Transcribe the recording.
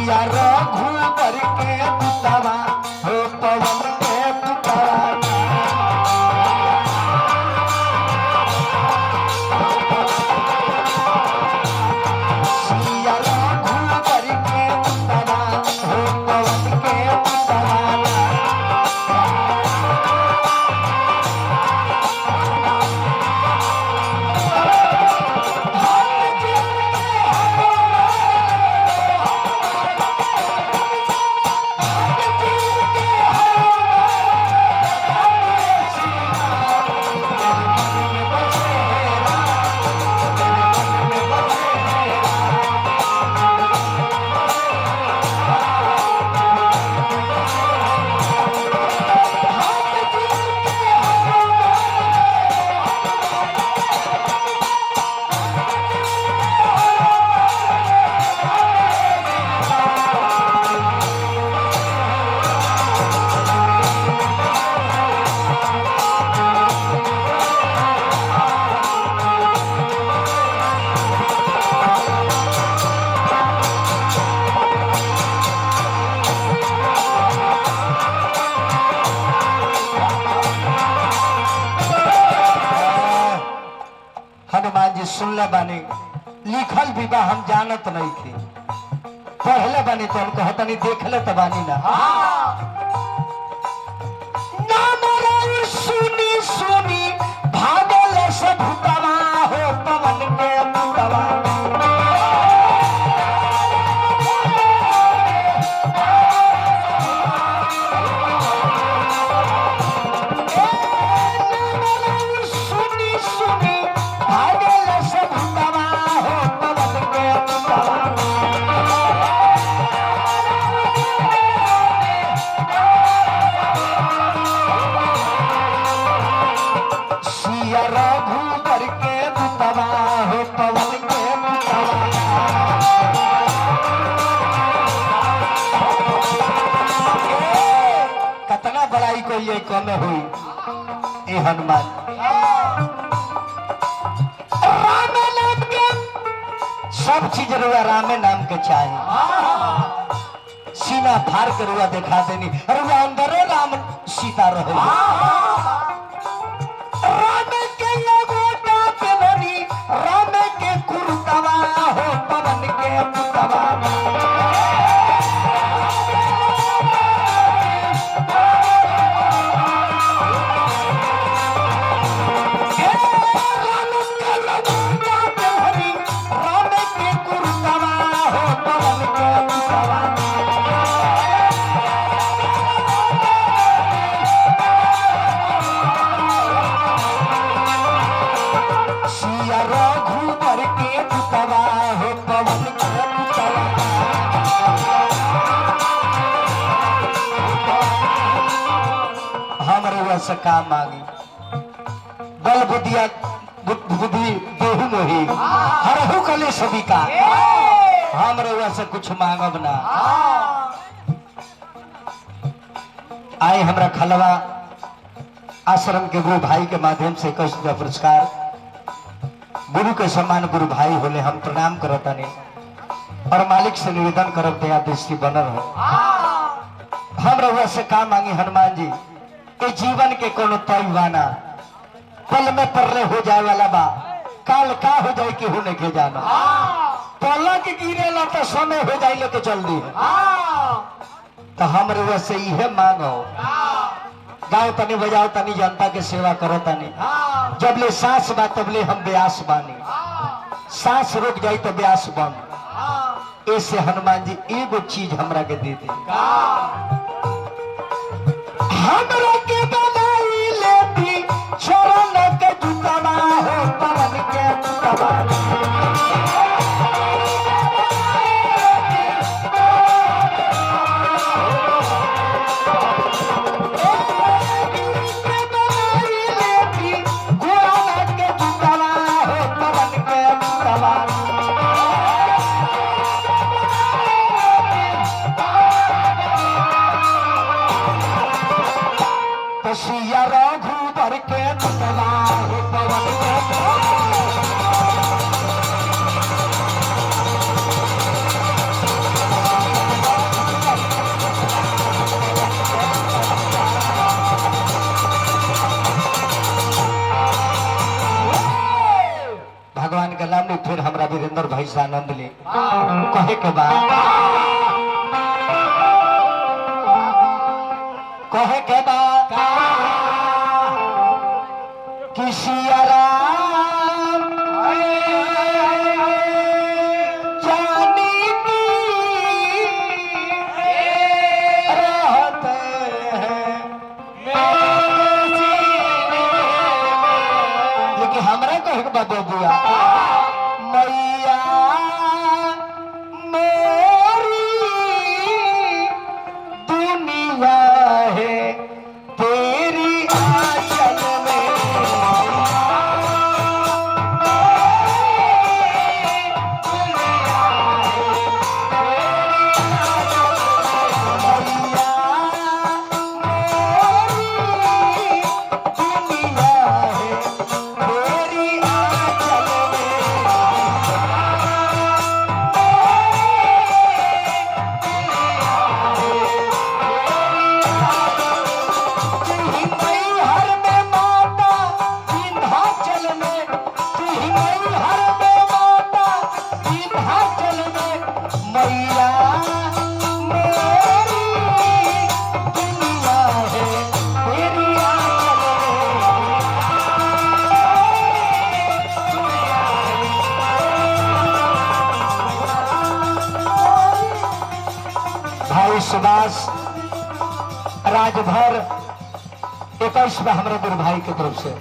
सिया रघुवर के पुतवा हो पवन के पुतवा सिया रघुवर के पुतवा हो पवन के पुतवा सुनले बानी लिखल विवाह हम जानत नहीं थी पढ़ले बानी तो हम कहतनी देखले तो बानी ना सुनी सुनी भागल से भूतवा हो पवन के पुतवा रघुवर के पुतवा हो पवन के पुतवा कितना बड़ाई को ये कम हुई ए हनुमान राम नाम के सब चीज रुआ राम नाम के चाहिए सीना फाड़ के रुआ दिखा देनी रुआ अंदर राम सीता रहे राम के कुरुतवा हो पवन के पुतवा राम के कुरुतवा हो पवन के पुतवा सिया रघुवर के पुतवा हो पवन के पुतवा हमरे से काम मांगी बल बुद्धिया बुद्धि देहु मोही हरहु कले सभी का हमरे से कुछ मांगब ना आए हमरा खलवा आश्रम के गुरु भाई के माध्यम से 21 रुपया पुरस्कार गुरु के सम्मान गुरु भाई होले हम प्रणाम करतानी और मालिक से निवेदन करब दया दृष्टि बनल हो हम रहुआ से काम मांगी हनुमान जी के जीवन के कोनो तय बाना पल में परले हो जाए वाला बा काल का हो जाए कि होने के जाना पलक गिरेला तो समय हो जाए लेके जल्दी है तो हम रहुआ से इहे मांगो गाँव तनी बजाओ तनी जनता के सेवा करो तनी जब ले सांस बा तब ले हम ब्यास बानी सांस रुक जाई तो ब्यास बन ऐसे हनुमान जी एगो चीज हमरा के दे दे हमरा के बनाई लेती चरण के जुतवा हो पवन के पुतवा सिया रघुवर के पुतवा हो पवन के से आनंद ली कहे के बाद कहे के बाद किसी आराम जानी की रहते हैं लेकिन हमरा कहे के बाद बुआ मैया मेरी दुनिया है तेरी आंचल में भाई सुभाष राजभर 21 में हमारे गुरु भाई की तरफ से